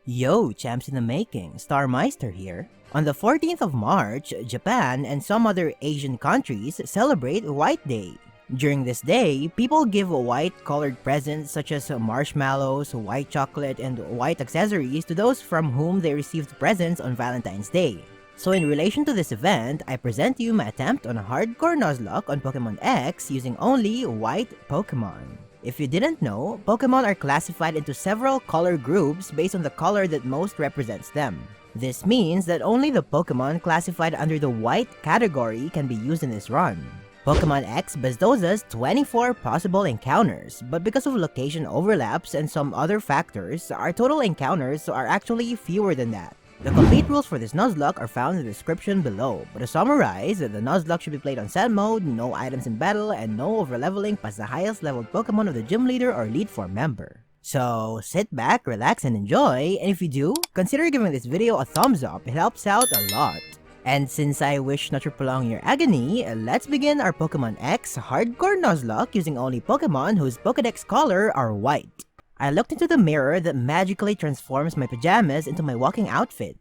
Yo, champs in the making, Starmeistr here. On the 14th of March, Japan and some other Asian countries celebrate White Day. During this day, people give white-colored presents such as marshmallows, white chocolate, and white accessories to those from whom they received presents on Valentine's Day. So in relation to this event, I present to you my attempt on a hardcore Nuzlocke on Pokemon X using only white Pokemon. If you didn't know, Pokemon are classified into several color groups based on the color that most represents them. This means that only the Pokemon classified under the white category can be used in this run. Pokemon X bestows us 24 possible encounters, but because of location overlaps and some other factors, our total encounters are actually fewer than that. The complete rules for this Nuzlocke are found in the description below, but to summarize, the Nuzlocke should be played on set mode, no items in battle, and no overleveling past the highest leveled Pokemon of the gym leader or lead form member. So sit back, relax, and enjoy, and if you do, consider giving this video a thumbs up, it helps out a lot. And since I wish not to prolong your agony, let's begin our Pokemon X Hardcore Nuzlocke using only Pokemon whose Pokedex color are white. I looked into the mirror that magically transforms my pajamas into my walking outfit.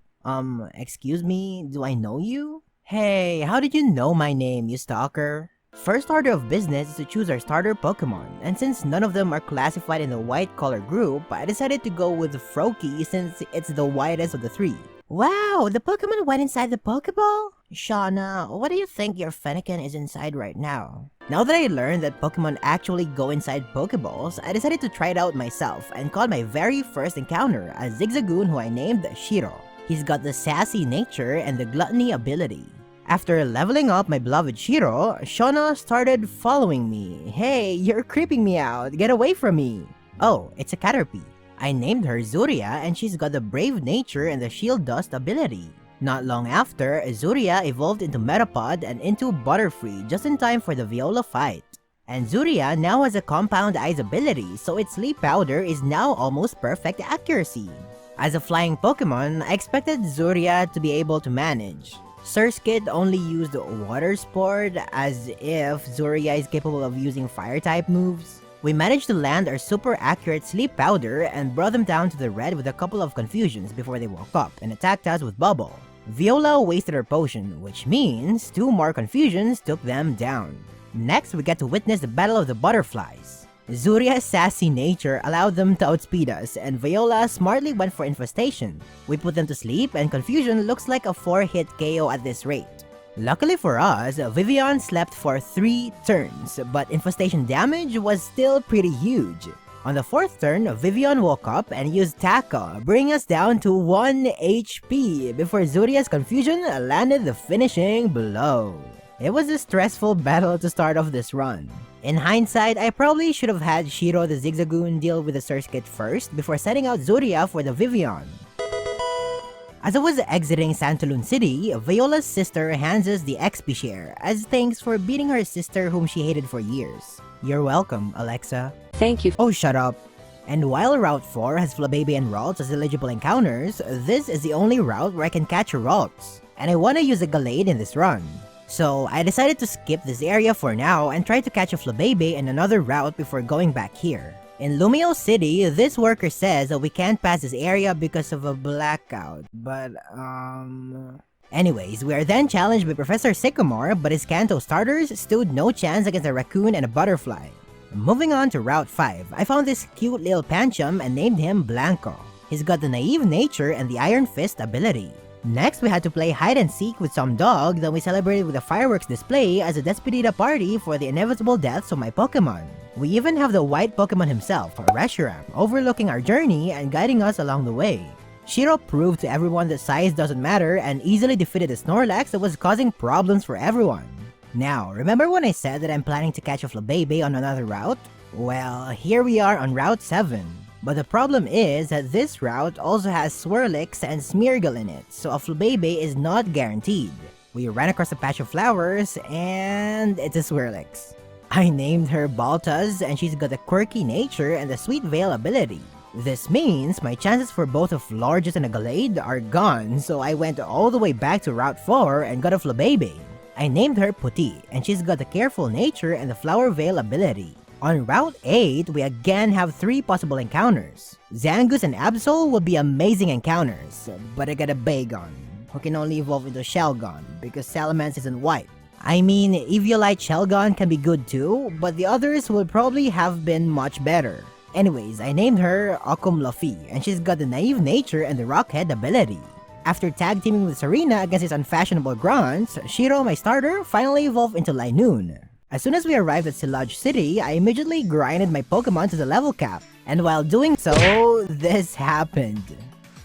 Excuse me, do I know you? Hey, how did you know my name, you stalker? First order of business is to choose our starter Pokemon, and since none of them are classified in the white color group, I decided to go with Froakie since it's the whitest of the three. Wow, the Pokemon went inside the Pokeball? Shauna, what do you think your Fennekin is inside right now? Now that I learned that Pokemon actually go inside Pokeballs, I decided to try it out myself and called my very first encounter a Zigzagoon who I named Shiro. He's got the sassy nature and the gluttony ability. After leveling up my beloved Shiro, Shauna started following me. Hey, you're creeping me out, get away from me! Oh, it's a Caterpie. I named her Zuria and she's got the brave nature and the shield dust ability. Not long after, Zuria evolved into Metapod and into Butterfree just in time for the Viola fight. And Zuria now has a Compound Eyes ability, so its Sleep Powder is now almost perfect accuracy. As a flying Pokemon, I expected Zuria to be able to manage. Surskit only used Water Sport as if Zuria is capable of using Fire-type moves. We managed to land our super accurate Sleep Powder and brought them down to the red with a couple of confusions before they woke up and attacked us with Bubble. Viola wasted her potion, which means 2 more confusions took them down. Next, we get to witness the Battle of the Butterflies. Zuria's sassy nature allowed them to outspeed us, and Viola smartly went for Infestation. We put them to sleep, and Confusion looks like a 4-hit KO at this rate. Luckily for us, Vivian slept for 3 turns, but Infestation damage was still pretty huge. On the 4th turn, Vivian woke up and used Tackle, bringing us down to 1 HP before Zuria's Confusion landed the finishing blow. It was a stressful battle to start off this run. In hindsight, I probably should have had Shiro the Zigzagoon deal with the Surskit first before setting out Zuria for the Vivian. As I was exiting Santaloon City, Viola's sister hands us the XP share as thanks for beating her sister whom she hated for years. You're welcome, Alexa. Thank you. Oh, shut up. And while Route 4 has Flabébé and Ralts as eligible encounters, this is the only route where I can catch Ralts, and I want to use a Gallade in this run. So I decided to skip this area for now and try to catch a Flabébé in another route before going back here. In Lumio City, this worker says that we can't pass this area because of a blackout, but Anyways, we are then challenged by Professor Sycamore, but his Kanto starters stood no chance against a raccoon and a butterfly. Moving on to Route 5, I found this cute little Pancham and named him Blanco. He's got the naive nature and the Iron Fist ability. Next, we had to play hide and seek with some dog, then we celebrated with a fireworks display as a Despedida party for the inevitable deaths of my Pokemon. We even have the white Pokemon himself, Reshiram, overlooking our journey and guiding us along the way. Shiro proved to everyone that size doesn't matter and easily defeated the Snorlax that was causing problems for everyone. Now, remember when I said that I'm planning to catch a Flabébé on another route? Well, here we are on Route 7. But the problem is that this route also has Swirlix and Smeargle in it, so a Flabébé is not guaranteed. We ran across a patch of flowers, and it's a Swirlix. I named her Baltaz, and she's got the quirky nature and the Sweet Veil ability. This means my chances for both a Florges and a Gallade are gone, so I went all the way back to Route 4 and got a Flabébé. I named her Puti, and she's got the careful nature and the Flower Veil ability. On Route 8, we again have 3 possible encounters. Zangoose and Absol would be amazing encounters, but I got a Bagon, who can only evolve into Shelgon because Salamence isn't white. I mean, Eviolite Shelgon can be good too, but the others would probably have been much better. Anyways, I named her Occam Luffy, and she's got the naive nature and the rockhead ability. After tag teaming with Serena against his unfashionable grunts, Shiro, my starter, finally evolved into Linoon. As soon as we arrived at Silage City, I immediately grinded my Pokemon to the level cap, and while doing so, this happened.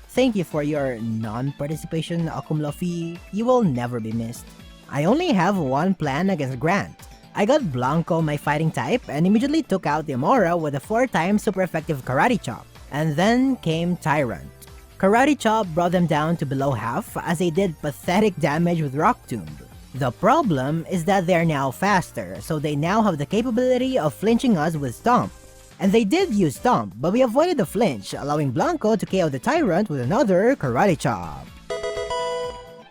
Thank you for your non-participation, Occam Luffy. You will never be missed. I only have one plan against Grant. I got Blanco, my fighting type, and immediately took out the Amora with a 4-time super effective Karate Chop. And then came Tyrant. Karate Chop brought them down to below half as they did pathetic damage with Rock Tomb. The problem is that they are now faster, so they now have the capability of flinching us with Stomp. And they did use Stomp, but we avoided the flinch, allowing Blanco to KO the Tyrant with another Karate Chop.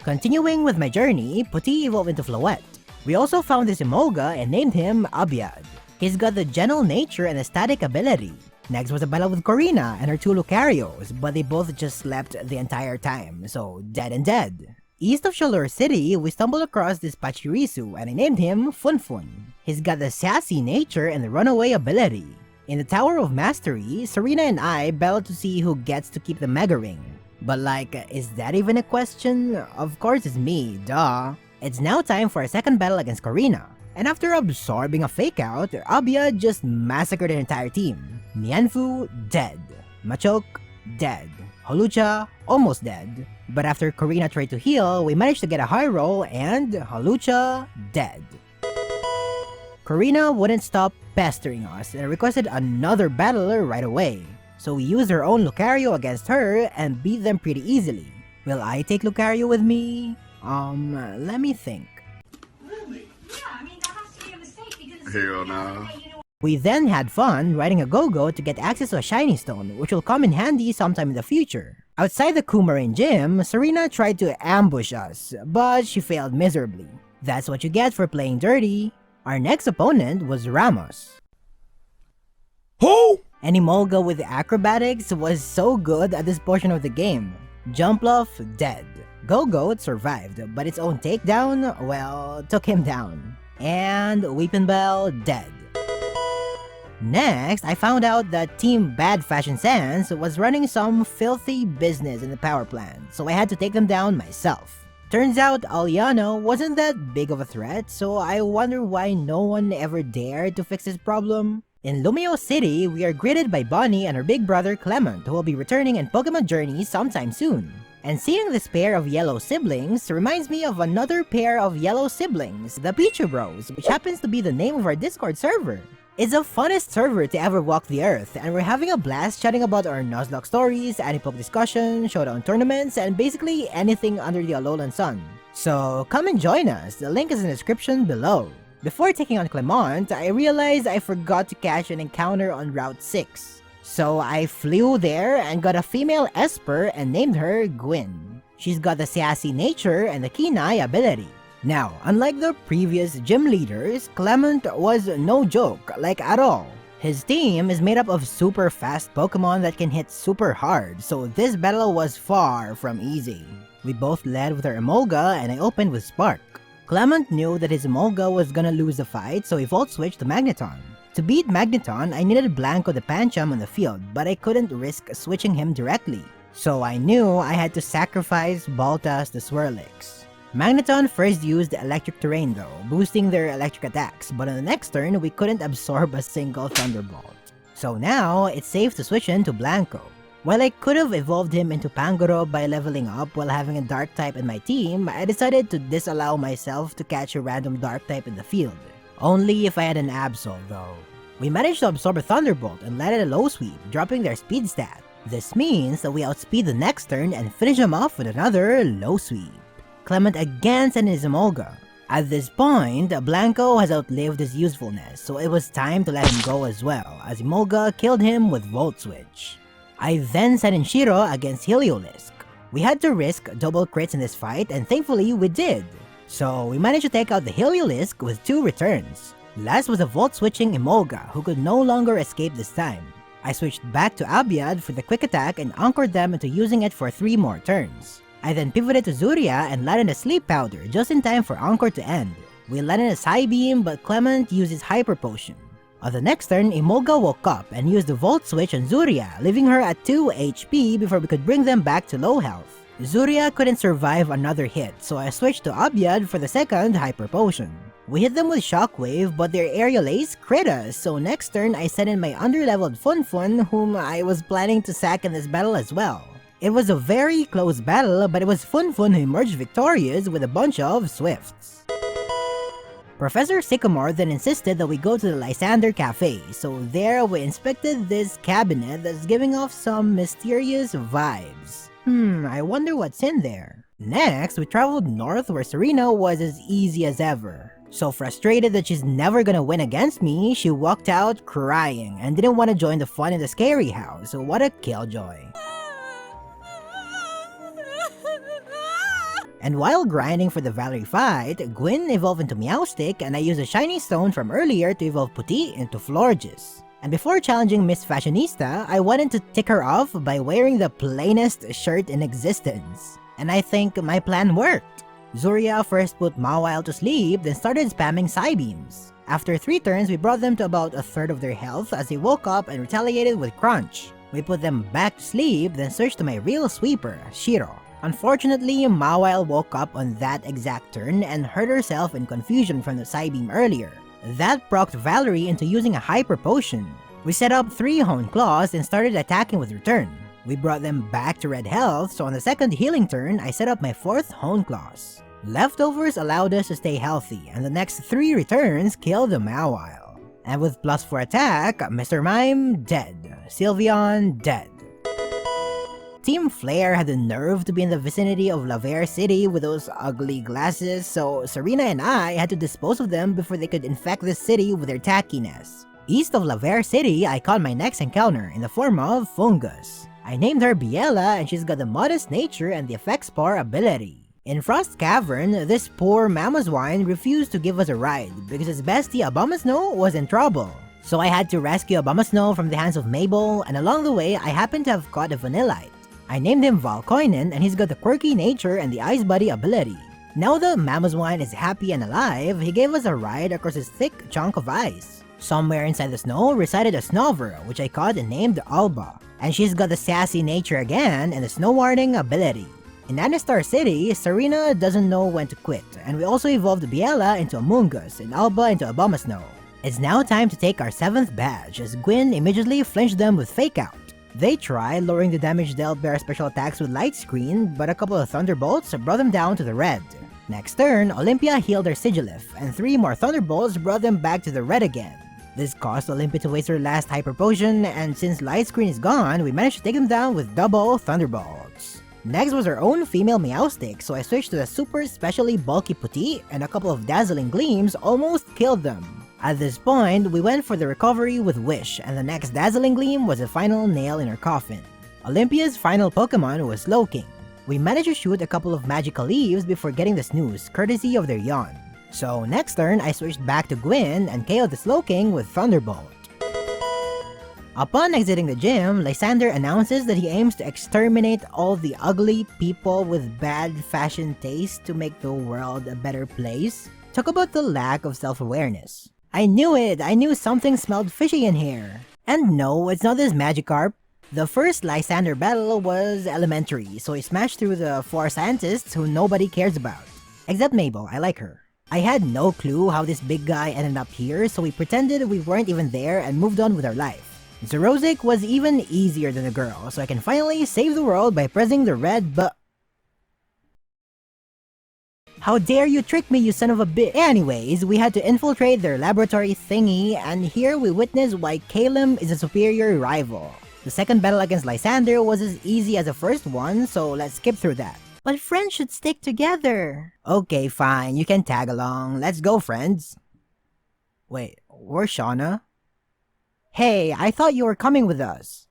Continuing with my journey, Puti evolved into Floette. We also found this Emolga and named him Abiad. He's got the gentle nature and the static ability. Next was a battle with Corina and her 2 Lucarios, but they both just slept the entire time, so dead and dead. East of Shalor City, we stumbled across this Pachirisu and I named him Funfun. He's got the sassy nature and the runaway ability. In the Tower of Mastery, Serena and I battled to see who gets to keep the Mega Ring. But like, is that even a question? Of course it's me, duh. It's now time for a second battle against Corina. And after absorbing a fake out, Abia just massacred the entire team. Mianfu, dead. Machoke, dead. Holucha, almost dead. But after Corina tried to heal, we managed to get a high roll and Holucha, dead. Corina wouldn't stop pestering us and requested another battler right away. So we used our own Lucario against her and beat them pretty easily. Will I take Lucario with me? Let me think. Really? Yeah, I mean, that has to be a mistake because... Hell nah. We then had fun riding a Go-Go to get access to a shiny stone, which will come in handy sometime in the future. Outside the Coumarin gym, Serena tried to ambush us, but she failed miserably. That's what you get for playing dirty. Our next opponent was Ramos. Who? And Emolga with acrobatics was so good at this portion of the game. Jumpluff, dead. Go-Goat survived, but its own takedown, well, took him down. And Weepinbell, dead. Next, I found out that Team Bad Fashion Sans was running some filthy business in the power plant, so I had to take them down myself. Turns out Aliano wasn't that big of a threat, so I wonder why no one ever dared to fix this problem. In Lumio City, we are greeted by Bonnie and her big brother Clemont, who will be returning in Pokemon Journey sometime soon. And seeing this pair of yellow siblings reminds me of another pair of yellow siblings, the Pichu Bros, which happens to be the name of our Discord server. It's the funnest server to ever walk the earth, and we're having a blast chatting about our Nuzlocke stories, Anipok discussion, showdown tournaments, and basically anything under the Alolan sun. So come and join us, the link is in the description below. Before taking on Clemont, I realized I forgot to catch an encounter on Route 6. So I flew there and got a female Esper and named her Gwyn. She's got the sassy nature and the keen eye ability. Now, unlike the previous gym leaders, Clemont was no joke, like at all. His team is made up of super fast Pokemon that can hit super hard, so this battle was far from easy. We both led with our Emolga and I opened with Spark. Clemont knew that his Emolga was gonna lose the fight, so he volt switched to Magneton. To beat Magneton, I needed Blanco the Pancham on the field, but I couldn't risk switching him directly. So I knew I had to sacrifice Baltas the Swirlix. Magneton first used Electric Terrain though, boosting their electric attacks, but on the next turn, we couldn't absorb a single Thunderbolt. So now, it's safe to switch into Blanco. While I could have evolved him into Pangoro by leveling up while having a Dark type in my team, I decided to disallow myself to catch a random Dark type in the field. Only if I had an Absol though. We managed to absorb a Thunderbolt and landed a low sweep, dropping their speed stat. This means that we outspeed the next turn and finish them off with another low sweep. Clemont again sent his Emolga. At this point, Blanco has outlived his usefulness, so it was time to let him go as well, as Emolga killed him with Volt Switch. I then sent in Shiro against Heliolisk. We had to risk double crits in this fight, and thankfully we did. So we managed to take out the Heliolisk with 2 returns. Last was a volt-switching Emolga who could no longer escape this time. I switched back to Abiad for the quick attack and anchored them into using it for 3 more turns. I then pivoted to Zuria and landed a sleep powder just in time for Anchor to end. We landed a Psybeam, but Clemont used his Hyper Potion. On the next turn, Emolga woke up and used the Volt Switch on Zuria, leaving her at 2 HP before we could bring them back to low health. Zuria couldn't survive another hit, so I switched to Abiad for the second Hyper Potion. We hit them with Shockwave, but their Aerial Ace crit us, so next turn I sent in my underleveled Funfun, whom I was planning to sack in this battle as well. It was a very close battle, but it was Funfun who emerged victorious with a bunch of Swifts. Professor Sycamore then insisted that we go to the Lysandre Cafe, so there we inspected this cabinet that's giving off some mysterious vibes. I wonder what's in there. Next, we traveled north where Serena was as easy as ever. So frustrated that she's never gonna win against me, she walked out crying and didn't want to join the fun in the scary house. What a killjoy. And while grinding for the Valerie fight, Gwyn evolved into Meowstic and I used a shiny stone from earlier to evolve Puti into Florges. And before challenging Miss Fashionista, I wanted to tick her off by wearing the plainest shirt in existence. And I think my plan worked. Zuria first put Mawile to sleep, then started spamming Psybeams. After 3 turns, we brought them to about a third of their health as they woke up and retaliated with Crunch. We put them back to sleep, then switched to my real sweeper, Shiro. Unfortunately, Mawile woke up on that exact turn and hurt herself in confusion from the Psybeam earlier. That procced Valerie into using a Hyper Potion. We set up 3 Hone Claws and started attacking with Return. We brought them back to red health, so on the second healing turn, I set up my 4th Hone Claws. Leftovers allowed us to stay healthy, and the next 3 returns killed the Mawile. And with +4 attack, Mr. Mime dead, Sylveon dead. Team Flare had the nerve to be in the vicinity of Laver City with those ugly glasses, so Serena and I had to dispose of them before they could infect the city with their tackiness. East of Laver City, I caught my next encounter in the form of Fungus. I named her Biela and she's got the Modest Nature and the Effect Spore ability. In Frost Cavern, this poor Mamoswine refused to give us a ride because his bestie Abomasnow was in trouble. So I had to rescue Abomasnow from the hands of Mabel, and along the way I happened to have caught a Vanillite. I named him Valkoinen and he's got the Quirky Nature and the Ice Buddy ability. Now that Mamoswine is happy and alive, he gave us a ride across his thick chunk of ice. Somewhere inside the snow resided a Snover, which I caught and named Alba. And she's got the Sassy Nature again and the Snow Warding ability. In Anistar City, Serena doesn't know when to quit, and we also evolved Biela into Amoonguss and Alba into Abomasnow. It's now time to take our 7th badge, as Gwyn immediately flinched them with Fake Out. They tried lowering the damage dealt by our special attacks with Light Screen, but a couple of Thunderbolts brought them down to the red. Next turn, Olympia healed their Sigilif, and 3 more Thunderbolts brought them back to the red again. This caused Olympia to waste her last Hyper Potion, and since Light Screen is gone, we managed to take them down with double Thunderbolts. Next was our own female Meowstic, so I switched to the super specially bulky Puti, and a couple of Dazzling Gleams almost killed them. At this point, we went for the recovery with Wish, and the next Dazzling Gleam was the final nail in her coffin. Olympia's final Pokemon was Slowking. We managed to shoot a couple of magical leaves before getting the snooze, courtesy of their yawn. So next turn, I switched back to Gwyn and KO'd the Slowking with Thunderbolt. Upon exiting the gym, Lysandre announces that he aims to exterminate all the ugly people with bad fashion taste to make the world a better place. Talk about the lack of self-awareness. I knew it! I knew something smelled fishy in here. And no, it's not this Magikarp. The first Lysandre battle was elementary, so he smashed through the 4 scientists who nobody cares about. Except Mabel, I like her. I had no clue how this big guy ended up here, so we pretended we weren't even there and moved on with our life. Zorozic was even easier than a girl, so I can finally save the world by pressing the red bu- How dare you trick me, you son of a bitch! Anyways, we had to infiltrate their laboratory thingy, and here we witness why Calem is a superior rival. The second battle against Lysandre was as easy as the first one, so let's skip through that. But friends should stick together! Okay, fine, you can tag along. Let's go, friends! Wait, where's Shauna? Hey, I thought you were coming with us.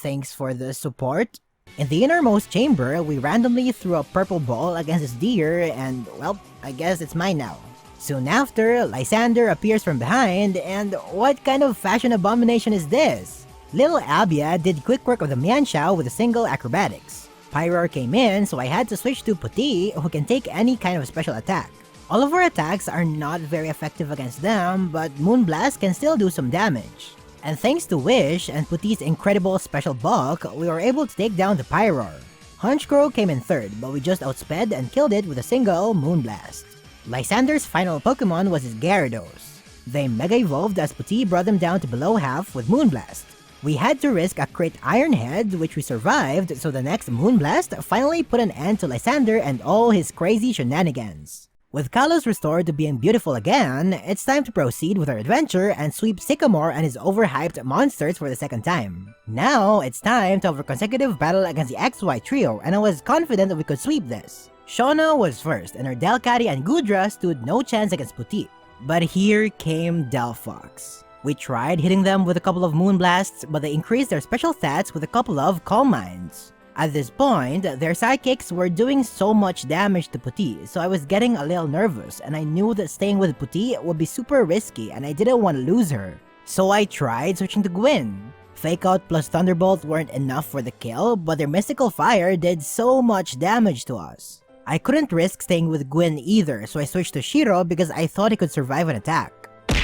Thanks for the support. In the innermost chamber, we randomly threw a purple ball against this deer and, well, I guess it's mine now. Soon after, Lysandre appears from behind, and what kind of fashion abomination is this? Little Abia did quick work of the Mianxiao with a single acrobatics. Pyroar came in, so I had to switch to Puti, who can take any kind of special attack. All of our attacks are not very effective against them, but Moonblast can still do some damage. And thanks to Wish and Puti's incredible special bulk, we were able to take down the Pyroar. Honchkrow came in third, but we just outsped and killed it with a single Moonblast. Lysandre's final Pokemon was his Gyarados. They Mega Evolved as Puti brought them down to below half with Moonblast. We had to risk a crit Iron Head, which we survived, so the next Moonblast finally put an end to Lysandre and all his crazy shenanigans. With Kalos restored to being beautiful again, it's time to proceed with our adventure and sweep Sycamore and his overhyped monsters for the second time. Now, it's time to have a consecutive battle against the XY trio, and I was confident that we could sweep this. Shauna was first, and her Delcatty and Gudra stood no chance against Puti. But here came Delphox. We tried hitting them with a couple of Moonblasts, but they increased their special stats with a couple of Calm Minds. At this point, their sidekicks were doing so much damage to Puti, so I was getting a little nervous, and I knew that staying with Puti would be super risky and I didn't want to lose her. So I tried switching to Gwyn. Fake Out plus Thunderbolt weren't enough for the kill, but their Mystical Fire did so much damage to us. I couldn't risk staying with Gwyn either, so I switched to Shiro because I thought he could survive an attack.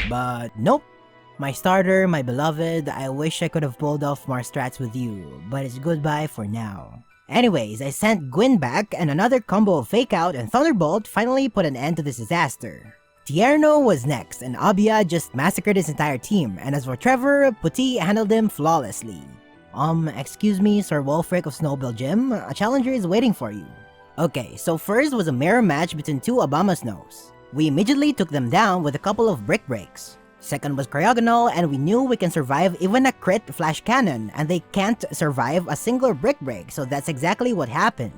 But nope. My starter, my beloved, I wish I could have pulled off more strats with you, but it's goodbye for now. Anyways, I sent Gwyn back, and another combo of Fake Out and Thunderbolt finally put an end to this disaster. Tierno was next, and Abia just massacred his entire team, and as for Trevor, Puti handled him flawlessly. Excuse me, Sir Wolfric of Snowbill Gym, a challenger is waiting for you. Okay, so first was a mirror match between two Obama Snows. We immediately took them down with a couple of Brick Breaks. Second was Cryogonal, and we knew we can survive even a crit Flash Cannon, and they can't survive a single Brick Break, so that's exactly what happened.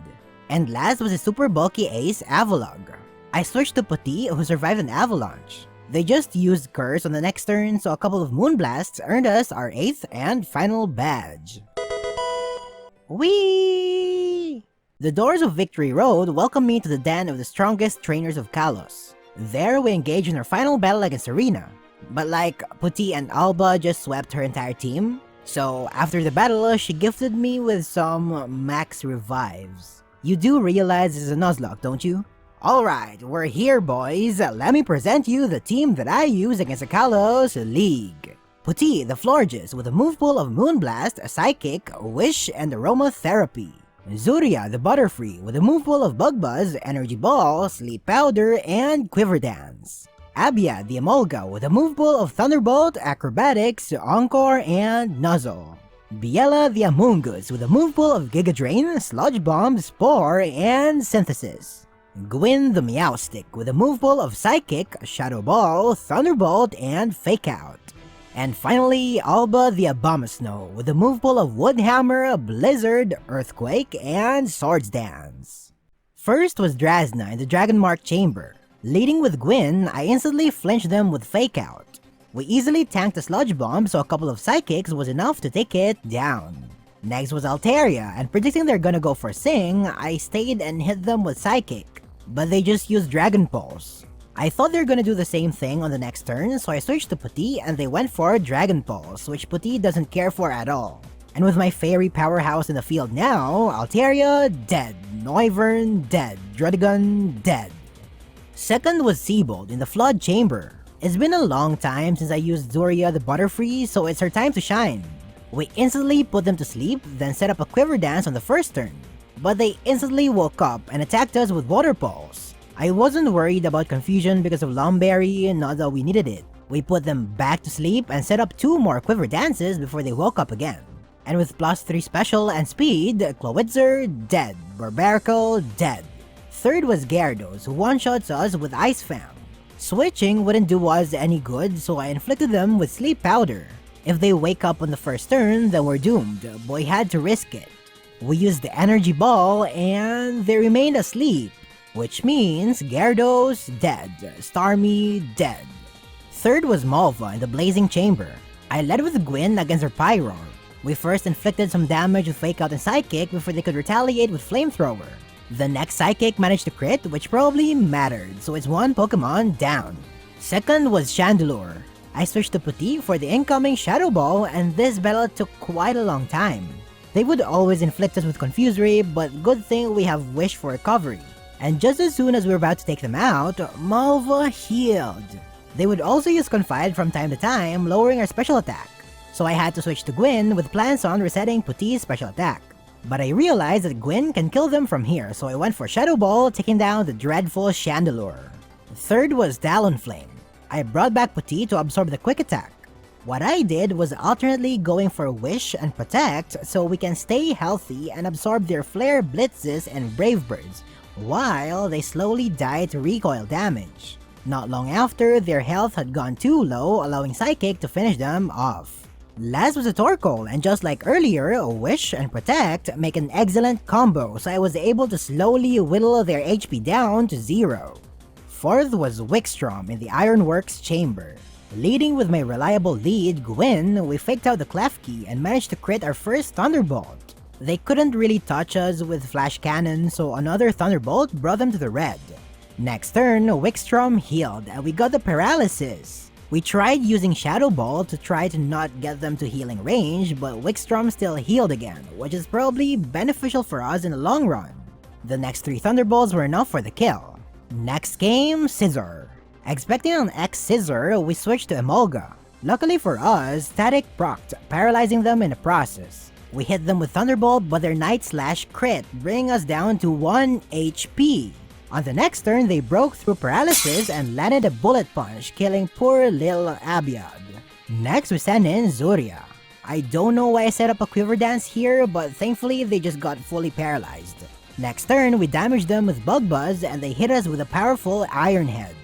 And last was a super bulky ace, Avalugg. I switched to Puti, who survived an Avalanche. They just used Curse on the next turn, so a couple of Moonblasts earned us our 8th and final badge. Whee! The doors of Victory Road welcomed me to the den of the strongest trainers of Kalos. There we engaged in our final battle against Arena. But like, Puti and Alba just swept her entire team. So after the battle, she gifted me with some max revives. You do realize this is a Nuzlocke, don't you? Alright, we're here boys. Let me present you the team that I use against the Kalos League. Puti, the Florges, with a move pool of Moonblast, Psychic, Wish, and Aromatherapy. Zuria, the Butterfree, with a move pool of Bug Buzz, Energy Ball, Sleep Powder, and Quiver Dance. Abia, the Emolga, with a move pool of Thunderbolt, Acrobatics, Encore, and Nuzzle. Biella, the Amoonguss, with a move pool of Giga Drain, Sludge Bomb, Spore, and Synthesis. Gwyn, the Meowstick, with a move pool of Psychic, Shadow Ball, Thunderbolt, and Fake Out. And finally, Alba, the Abomasnow, with a move pool of Woodhammer, Blizzard, Earthquake, and Swords Dance. First was Drasna in the Dragon Mark Chamber. Leading with Gwyn, I instantly flinched them with Fake Out. We easily tanked a Sludge Bomb, so a couple of Psychics was enough to take it down. Next was Altaria, and predicting they're gonna go for Sing, I stayed and hit them with Psychic. But they just used Dragon Pulse. I thought they were gonna do the same thing on the next turn, so I switched to Puti and they went for Dragon Pulse, which Puti doesn't care for at all. And with my fairy powerhouse in the field now, Altaria, dead. Noivern, dead. Druddigon, dead. Second was Seabold in the Flood Chamber. It's been a long time since I used Zuria the Butterfree, so it's her time to shine. We instantly put them to sleep, then set up a Quiver Dance on the first turn. But they instantly woke up and attacked us with Water Pulse. I wasn't worried about confusion because of Lomberry, not that we needed it. We put them back to sleep and set up 2 more Quiver Dances before they woke up again. And with +3 special and speed, Clowitzer, dead. Barbaracle, dead. Third was Gyarados, who one-shots us with Ice Fang. Switching wouldn't do us any good, so I inflicted them with Sleep Powder. If they wake up on the first turn, then we're doomed, but we had to risk it. We used the Energy Ball, and they remained asleep, which means Gyarados, dead. Starmie, dead. Third was Malva in the Blazing Chamber. I led with Gwyn against her Pyroar. We first inflicted some damage with Fake Out and Psychic before they could retaliate with Flamethrower. The next Psychic managed to crit, which probably mattered, so it's one Pokemon down. Second was Chandelure. I switched to Puti for the incoming Shadow Ball, and this battle took quite a long time. They would always inflict us with Confusory, but good thing we have Wish for recovery. And just as soon as we were about to take them out, Malva healed. They would also use Confide from time to time, lowering our special attack. So I had to switch to Gwyn with plans on resetting Puti's special attack. But I realized that Gwyn can kill them from here, so I went for Shadow Ball, taking down the dreadful Chandelure. Third was Talonflame. I brought back Puti to absorb the quick attack. What I did was alternately going for Wish and Protect so we can stay healthy and absorb their Flare Blitzes and Brave Birds, while they slowly die to recoil damage. Not long after, their health had gone too low, allowing Psychic to finish them off. Last was a Torkoal, and just like earlier, Wish and Protect make an excellent combo, so I was able to slowly whittle their HP down to 0. Fourth was Wikstrom in the Ironworks chamber. Leading with my reliable lead, Gwyn, we faked out the Klefki and managed to crit our first Thunderbolt. They couldn't really touch us with Flash Cannon, so another Thunderbolt brought them to the red. Next turn, Wikstrom healed, and we got the Paralysis. We tried using Shadow Ball to try to not get them to healing range, but Wikstrom still healed again, which is probably beneficial for us in the long run. The next 3 Thunderbolts were enough for the kill. Next game, Scizor. Expecting an X Scizor, we switched to Emolga. Luckily for us, Static procced, paralyzing them in the process. We hit them with Thunderbolt, but their Night Slash crit, bringing us down to 1 HP. On the next turn, they broke through Paralysis and landed a Bullet Punch, killing poor Lil Abiad. Next, we send in Zuria. I don't know why I set up a Quiver Dance here, but thankfully they just got fully paralyzed. Next turn, we damaged them with Bug Buzz and they hit us with a powerful Iron Head.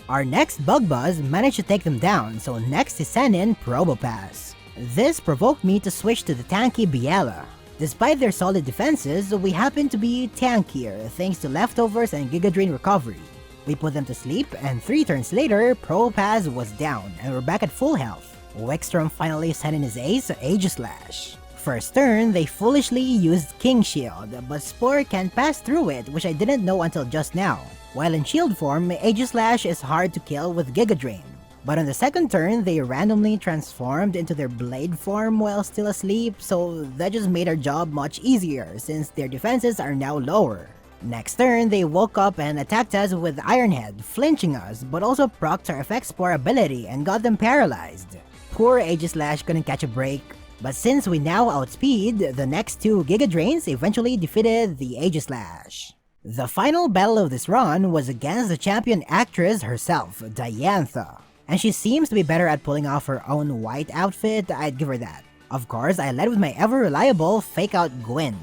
Our next Bug Buzz managed to take them down, so next is send in Probopass. This provoked me to switch to the tanky Biela. Despite their solid defenses, we happened to be tankier thanks to leftovers and Giga Drain recovery. We put them to sleep, and 3 turns later, Probopass was down, and we're back at full health. Wikstrom finally sent in his ace, Aegislash. First turn, they foolishly used King Shield, but Spore can pass through it, which I didn't know until just now. While in shield form, Aegislash is hard to kill with Giga Drain. But on the second turn, they randomly transformed into their blade form while still asleep, so that just made our job much easier since their defenses are now lower. Next turn, they woke up and attacked us with Iron Head, flinching us, but also procced our Effect Spore ability and got them paralyzed. Poor Aegislash couldn't catch a break, but since we now outspeed, the next 2 Giga Drains eventually defeated the Aegislash. The final battle of this run was against the champion actress herself, Diantha. And she seems to be better at pulling off her own white outfit, I'd give her that. Of course, I led with my ever-reliable fake-out Gwyn.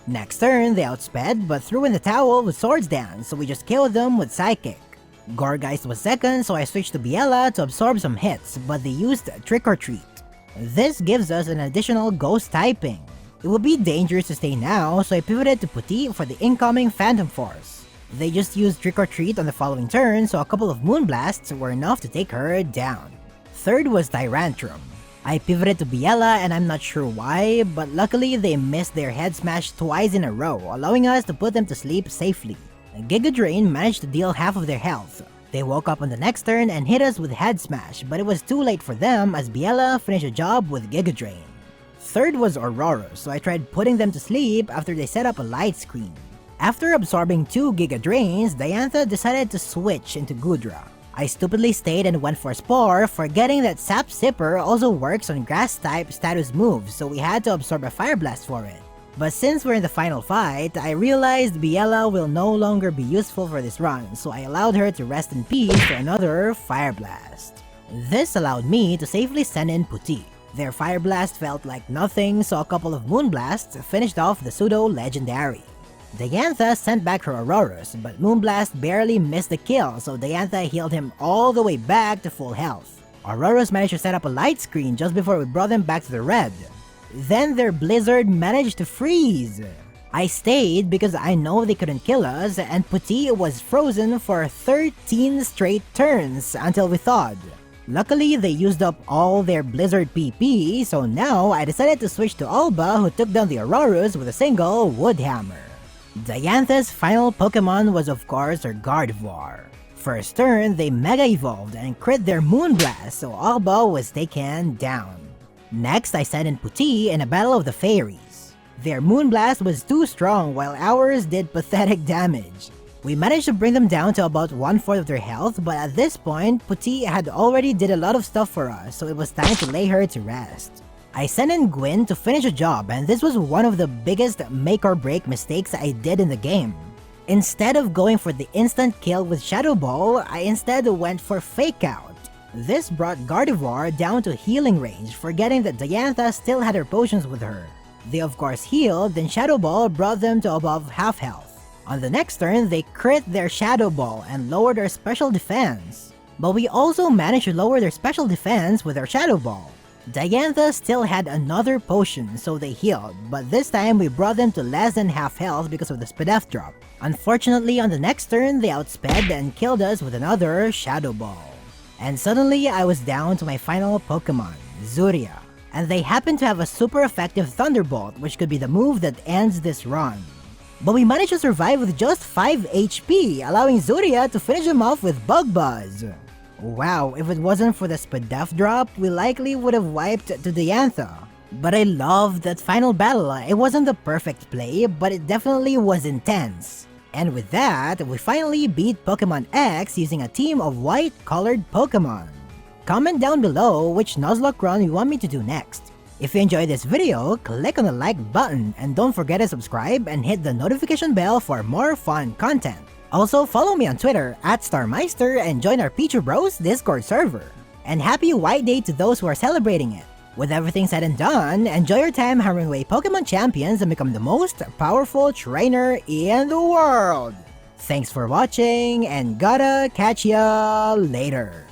Next turn, they outsped, but threw in the towel with Swords Dance, so we just killed them with Psychic. Gourgeist was second, so I switched to Biela to absorb some hits, but they used Trick or Treat. This gives us an additional Ghost typing. It would be dangerous to stay now, so I pivoted to Puti for the incoming Phantom Force. They just used Trick or Treat on the following turn, so a couple of Moonblasts were enough to take her down. Third was Tyrantrum. I pivoted to Biela and I'm not sure why, but luckily they missed their head smash twice in a row, allowing us to put them to sleep safely. Giga Drain managed to deal half of their health. They woke up on the next turn and hit us with Head Smash, but it was too late for them as Biela finished the job with Giga Drain. Third was Aurora, so I tried putting them to sleep after they set up a light screen. After absorbing 2 Giga Drains, Diantha decided to switch into Gudra. I stupidly stayed and went for Spore, forgetting that Sap Sipper also works on Grass-type status moves, so we had to absorb a Fire Blast for it. But since we're in the final fight, I realized Biela will no longer be useful for this run, so I allowed her to rest in peace for another Fire Blast. This allowed me to safely send in Puti. Their Fire Blast felt like nothing, so a couple of Moonblasts finished off the pseudo-legendary. Diantha sent back her Auroras, but Moonblast barely missed the kill, so Diantha healed him all the way back to full health. Auroras managed to set up a light screen just before we brought them back to the red. Then their Blizzard managed to freeze. I stayed because I know they couldn't kill us, and Puti was frozen for 13 straight turns until we thawed. Luckily, they used up all their Blizzard PP, so now I decided to switch to Alba, who took down the Auroras with a single Wood Hammer. Diantha's final Pokemon was of course her Gardevoir. First turn, they Mega Evolved and crit their Moonblast, so Alba was taken down. Next, I sent in Putti in a Battle of the Fairies. Their Moonblast was too strong while ours did pathetic damage. We managed to bring them down to about 1/4 of their health, but at this point, Putti had already did a lot of stuff for us, so it was time to lay her to rest. I sent in Gwyn to finish the job, and this was one of the biggest make or break mistakes I did in the game. Instead of going for the instant kill with Shadow Ball, I instead went for Fake Out. This brought Gardevoir down to healing range, forgetting that Diantha still had her potions with her. They of course healed, then Shadow Ball brought them to above half health. On the next turn, they crit their Shadow Ball and lowered their special defense. But we also managed to lower their special defense with our Shadow Ball. Diantha still had another potion, so they healed, but this time we brought them to less than half health because of the Spadef drop. Unfortunately, on the next turn, they outsped and killed us with another Shadow Ball. And suddenly, I was down to my final Pokemon, Zuria. And they happened to have a super effective Thunderbolt, which could be the move that ends this run. But we managed to survive with just 5 HP, allowing Zuria to finish them off with Bug Buzz. Wow, if it wasn't for the Spadef drop, we likely would have wiped to Diantha. But I loved that final battle. It wasn't the perfect play, but it definitely was intense. And with that, we finally beat Pokemon X using a team of white-colored Pokemon. Comment down below which Nuzlocke run you want me to do next. If you enjoyed this video, click on the like button and don't forget to subscribe and hit the notification bell for more fun content. Also, follow me on Twitter @Starmeistr and join our Pichu Bros Discord server. And happy White Day to those who are celebrating it. With everything said and done, enjoy your time hammering away Pokemon champions and become the most powerful trainer in the world. Thanks for watching and gotta catch ya later.